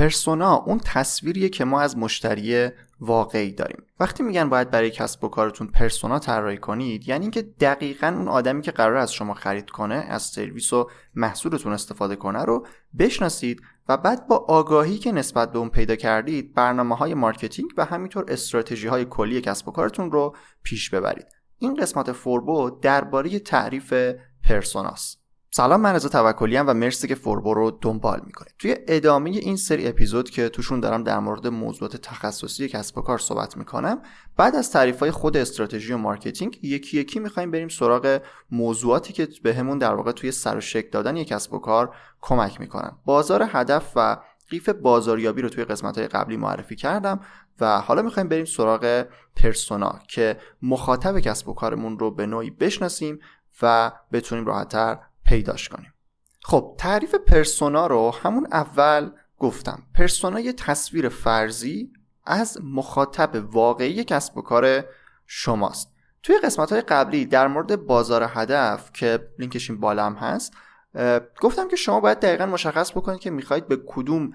پرسونا اون تصویریه که ما از مشتری واقعی داریم. وقتی میگن باید برای کسب و کارتون پرسونا طراحی کنید، یعنی اینکه دقیقاً اون آدمی که قرار از شما خرید کنه، از سرویس و محصولتون استفاده کنه رو بشناسید و بعد با آگاهی که نسبت به اون پیدا کردید برنامه‌های مارکتینگ و همینطور استراتژی‌های کلی کسب و کارتون رو پیش ببرید. این قسمت فوربو درباره تعریف پرسوناست. سلام، من رضا توکلی ام و مرسی که فوربو رو دنبال میکنید. توی ادامه این سری اپیزود که توشون دارم در مورد موضوعات تخصصی کسب و کار صحبت میکنم، بعد از تعریف‌های خود استراتژی و مارکتینگ یکی یکی میخوایم بریم سراغ موضوعاتی که بهمون در واقع توی سر و شکل دادن یک کسب و کار کمک میکنن. بازار هدف و قیف بازاریابی رو توی قسمت‌های قبلی معرفی کردم و حالا میخوایم بریم سراغ پرسونا که مخاطب کسب و کارمون رو به نوعی بشناسیم و بتونیم راحت‌تر پیداش کنیم. خب تعریف پرسونا رو همون اول گفتم. پرسونا یه تصویر فرضی از مخاطب واقعی کسب و کار شماست. توی قسمت‌های قبلی در مورد بازار هدف که لینکش این بالا هم هست گفتم که شما باید دقیقاً مشخص بکنید که میخواید به کدوم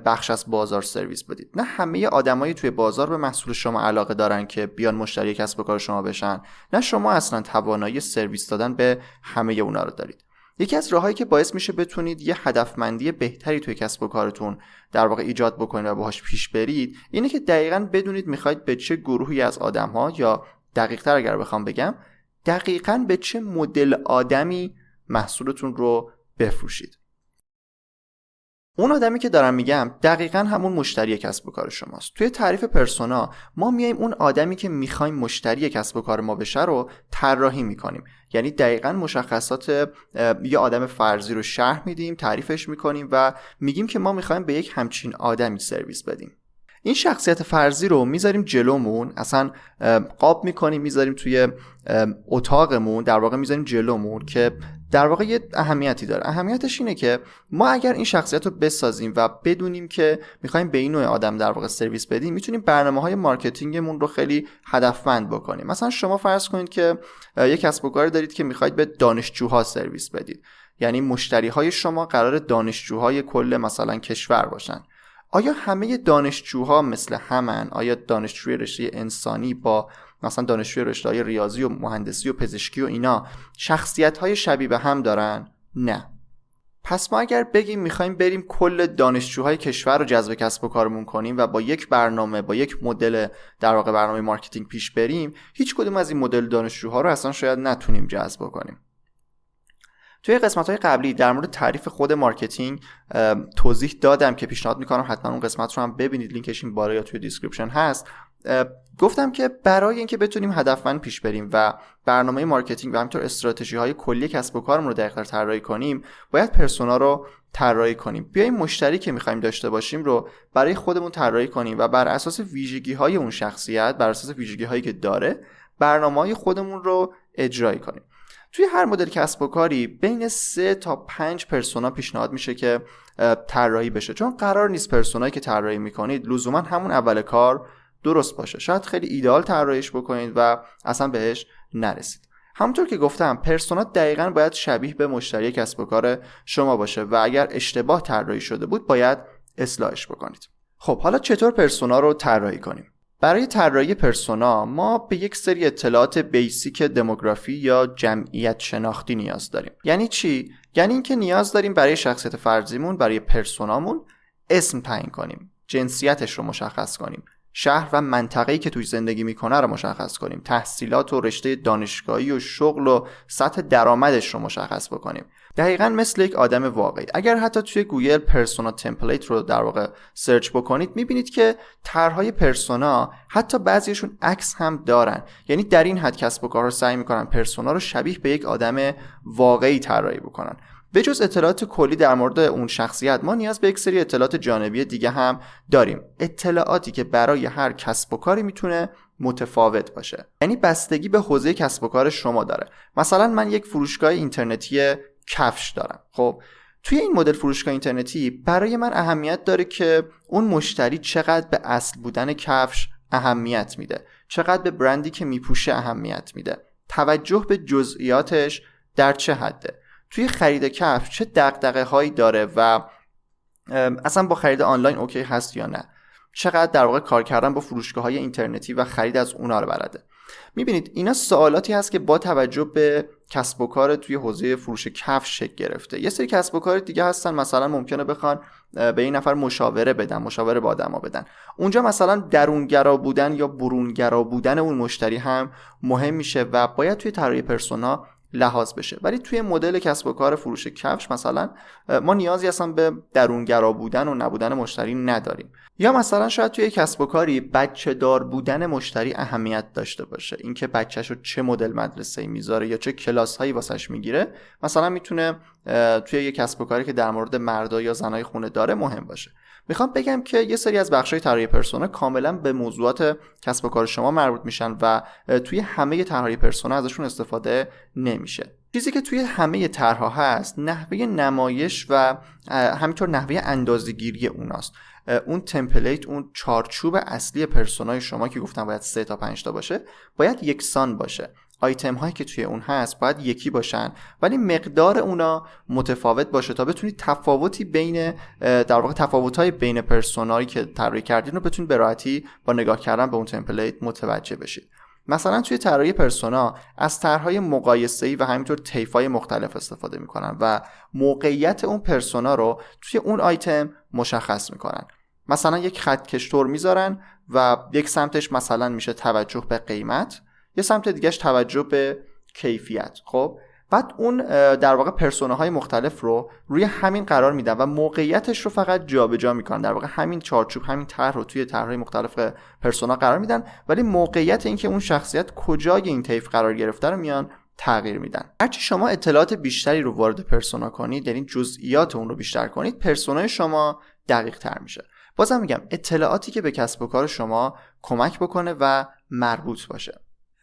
بخش از بازار سرویس بدید. نه همه آدمایی توی بازار به محصول شما علاقه دارن که بیان مشتری کسب و کار شما بشن، نه شما اصلا توانایی سرویس دادن به همه اونا رو دارید. یکی از راهایی که باعث میشه بتونید یه هدفمندی بهتری توی کسب و کارتون در واقع ایجاد بکنید و باهاش پیش برید اینه که دقیقاً بدونید میخواید به چه گروهی از آدم‌ها، یا دقیق‌تر اگر بخوام بگم دقیقاً به چه مدل آدمی محصولتون رو بفروشید. اون آدمی که دارم میگم دقیقاً همون مشتری کسب و کار شماست. توی تعریف پرسونا ما میایم اون آدمی که میخوایم مشتری کسب و کار ما بشه رو طراحی میکنیم. یعنی دقیقاً مشخصات یه آدم فرضی رو شرح میدیم، تعریفش میکنیم و میگیم که ما میخوایم به یک همچین آدمی سرویس بدیم. این شخصیت فرضی رو میذاریم جلومون، اصلا قاب میکنیم میذاریم توی اتاقمون، در واقع میذاریم جلومون که در واقع یه اهمیتی داره. اهمیتش اینه که ما اگر این شخصیت رو بسازیم و بدونیم که میخوایم به این نوع آدم در واقع سرویس بدیم، میتونیم برنامه‌های مارکتینگمون رو خیلی هدفمند بکنیم. مثلا شما فرض کنید که یک کسب و کاری دارید که میخواید به دانشجوها سرویس بدید، یعنی مشتریهای شما قرار دانشجوهای کل مثلا کشور باشن. آیا همه دانشجوها مثل همن؟ آیا دانشجوی رشته انسانی با مثلا دانشجوی رشته‌های ریاضی و مهندسی و پزشکی و اینا شخصیت‌های شبیه به هم دارن؟ نه. پس ما اگر بگیم می‌خوایم بریم کل دانشجوهای کشور رو جذب کسب و کارمون کنیم و با یک برنامه، با یک مدل در واقع برنامه مارکتینگ پیش بریم، هیچ کدوم از این مدل دانشجوها رو اصلا شاید نتونیم جذب کنیم. توی قسمت‌های قبلی در مورد تعریف خود مارکتینگ توضیح دادم که پیشنهاد می‌کنم حتما اون قسمت رو هم ببینید، لینکش این بالا یا توی دیسکریپشن هست. گفتم که برای اینکه بتونیم هدفمند پیش بریم و برنامه مارکتینگ و همینطور استراتژی‌های کلی کسب و کارمون رو دقیق‌تر طراحی کنیم، باید پرسونا رو طراحی کنیم. بیایم مشتری که می‌خوایم داشته باشیم رو برای خودمون طراحی کنیم و بر اساس ویژگی‌های اون شخصیت، بر اساس ویژگی‌هایی که داره، برنامه‌های خودمون رو اجرا کنیم. توی هر مدل کسب و کاری بین 3 تا 5 پرسونا پیشنهاد میشه که طراحی بشه، چون قرار نیست پرسونایی که طراحی میکنید لزوما همون اول کار درست باشه. شاید خیلی ایدئال طراحیش بکنید و اصلا بهش نرسید. همونطور که گفتم پرسونا دقیقاً باید شبیه به مشتری کسب و کار شما باشه و اگر اشتباه طراحی شده بود باید اصلاحش بکنید. خب حالا چطور پرسونا رو طراحی کنیم؟ برای طراحی پرسونا ما به یک سری اطلاعات بیسیک دموگرافی یا جمعیت شناختی نیاز داریم. یعنی چی؟ یعنی اینکه نیاز داریم برای شخصیت فرضیمون، برای پرسونامون اسم تعیین کنیم، جنسیتش رو مشخص کنیم، شهر و منطقه‌ای که توی زندگی میکنه رو مشخص کنیم، تحصیلات و رشته دانشگاهی و شغل و سطح درآمدش رو مشخص بکنیم. دقیقاً مثل یک آدم واقعی. اگر حتی توی گوگل پرسونا تمپلیت رو در واقع سرچ بکنید میبینید که طرح‌های پرسونا حتی بعضیشون عکس هم دارن. یعنی در این حد کسب و کارها سعی میکنن پرسونا رو شبیه به یک آدم واقعی طراحی بکنن. به جز اطلاعات کلی در مورد اون شخصیت ما نیاز به یک سری اطلاعات جانبی دیگه هم داریم، اطلاعاتی که برای هر کسب و کاری میتونه متفاوت باشه. یعنی بستگی به حوزه کسب و کار شما داره. مثلا من یک فروشگاه اینترنتی کفش دارم. خب توی این مدل فروشگاه اینترنتی برای من اهمیت داره که اون مشتری چقدر به اصل بودن کفش اهمیت میده، چقدر به برندی که میپوشه اهمیت میده، توجه به جزئیاتش در چه حده، توی خرید کفش چه دغدغه‌هایی داره و اصلا با خرید آنلاین اوکی هست یا نه، چقدر در واقع کار کردن با فروشگاه‌های اینترنتی و خرید از اونها رو بلده. میبینید اینا سوالاتی هست که با توجه به کسب و کار توی حوزه فروش کفش شکل گرفته. یه سری کسب و کار دیگه هستن مثلا ممکنه بخوان به این نفر مشاوره با آدما بدن. اونجا مثلا درونگرا بودن یا برونگرا بودن اون مشتری هم مهم میشه و باید توی طراحی پرسونا لحاظ بشه. ولی توی مدل کسب و کار فروش کفش مثلا ما نیازی اصلا به درونگرا بودن و نبودن مشتری نداریم. یا مثلا شاید توی کسب و کاری بچه دار بودن مشتری اهمیت داشته باشه، اینکه بچه‌شو چه مدل مدرسه‌ای میذاره یا چه کلاس‌هایی واسش میگیره مثلا میتونه توی یک کسب و کاری که در مورد مردا یا زنای خونه داره مهم باشه. میخوام بگم که یه سری از بخش‌های طراحی پرسونا کاملا به موضوعات کسب و کار شما مربوط میشن و توی همه طراحی پرسونا ازشون استفاده نمیشه. چیزی که توی همه طرح‌ها هست نحوه نمایش و همینطور نحوه اندازه‌گیری اوناست. اون تمپلیت، اون چارچوب اصلی پرسونای شما که گفتم باید 3 تا 5 تا باشه، باید یکسان باشه. آیتم هایی که توی اون هست باید یکی باشن ولی مقدار اونا متفاوت باشه تا بتونید تفاوتی بین در واقع تفاوت‌های بین پرسونایی که طراحی کردین رو بتونید به راحتی با نگاه کردن به اون تمپلیت متوجه بشید. مثلا توی طراحی پرسونا از طرح‌های مقایسه‌ای و همینطور طیف‌های مختلف استفاده می‌کنن و موقعیت اون پرسونا رو توی اون آیتم مشخص می‌کنن. مثلا یک خط کشتور میذارن و یک سمتش مثلا میشه توجه به قیمت، یه سمت دیگهش توجه به کیفیت. خب بعد اون در واقع پرسوناهای مختلف رو روی همین قرار میدن و موقعیتش رو فقط جابجا میکنن. در واقع همین چارچوب، همین طرح رو توی طرح‌های مختلف پرسونا قرار میدن ولی موقعیت اینکه اون شخصیت کجای این طیف قرار گرفته رو میان تغییر میدن. هرچی شما اطلاعات بیشتری رو وارد پرسونا کنید، یعنی جزئیات اون رو بیشتر کنید، پرسونای شما دقیق تر میشه. بازم میگم اطلاعاتی که به کسب و کار شما کمک بکنه و مربوط باشه.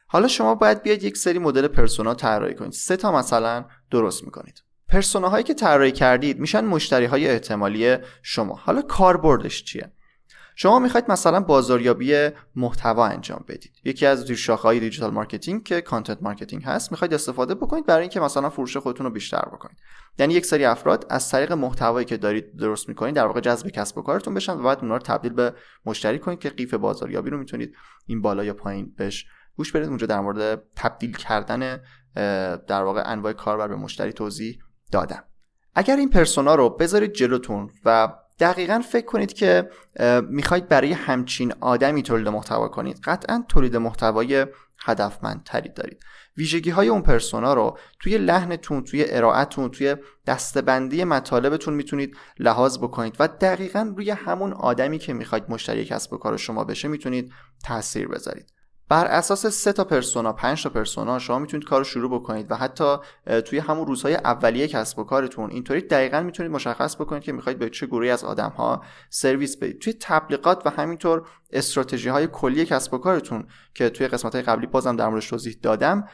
حالا شما باید بیاید یک سری مدل پرسونا طراحی کنید. 3 تا مثلا درست میکنید. پرسوناهایی که طراحی کردید میشن مشتریهای احتمالی شما. حالا کاربردش چیه؟ شما میخواید مثلا بازاریابی محتوا انجام بدید. یکی از شاخه‌های دیجیتال مارکتینگ که کانتنت مارکتینگ هست میخواید استفاده بکنید برای اینکه مثلا فروش خودتون رو بیشتر بکنید. یعنی یک سری افراد از طریق محتوایی که دارید درست میکنید در واقع جذب کسب و کارتون بشن و بعد اونها رو تبدیل به مشتری کنید که قیف بازاریابی رو میتونید این بالا یا پایین بهش گوش بدید. اونجا در مورد تبدیل کردن در واقع انواع کاربر به مشتری توضیح دادم. اگر این پرسونا رو بذارید جلوتون و دقیقاً فکر کنید که میخواید برای همچین آدمی تولید محتوا کنید، قطعاً تولید محتوای هدفمندتری دارید. ویژگی‌های اون پرسونا رو توی لحنتون، توی ارائه‌تون، توی دسته‌بندی مطالبتون میتونید لحاظ بکنید و دقیقاً روی همون آدمی که میخواید مشتری کسب و کار شما بشه میتونید تاثیر بذارید. بر اساس 3 تا پرسونا، 5 تا پرسونا شما میتونید کارو شروع بکنید و حتی توی همون روزهای اولیه کسب و کارتون اینطوری دقیقاً میتونید مشخص بکنید که میخواید به چه گروهی از آدم‌ها سرویس بدید. توی تبلیغات و همینطور استراتژی‌های کلی کسب و کارتون که توی قسمت‌های قبلی بازم در موردش توضیح دادم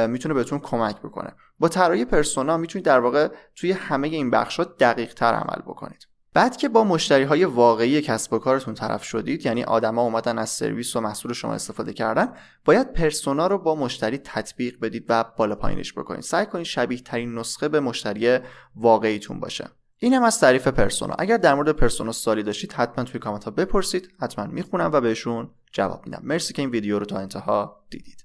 میتونه بهتون کمک بکنه. با طراحی پرسونا میتونید در واقع توی همه این بخش‌ها دقیق‌تر عمل بکنید. بعد که با مشتری‌های واقعی کسب و کارتون طرف شدید، یعنی آدما اومدن از سرویس و محصول شما استفاده کردن، باید پرسونا رو با مشتری تطبیق بدید و بالا پایینش بکنید. سعی کنید شبیه ترین نسخه به مشتری واقعیتون باشه. این هم از تعریف پرسونا. اگر در مورد پرسونا سوالی داشتید حتما توی کامنت ها بپرسید، حتما میخونم و بهشون جواب میدم. مرسی که این ویدیو رو تا انتها دیدید.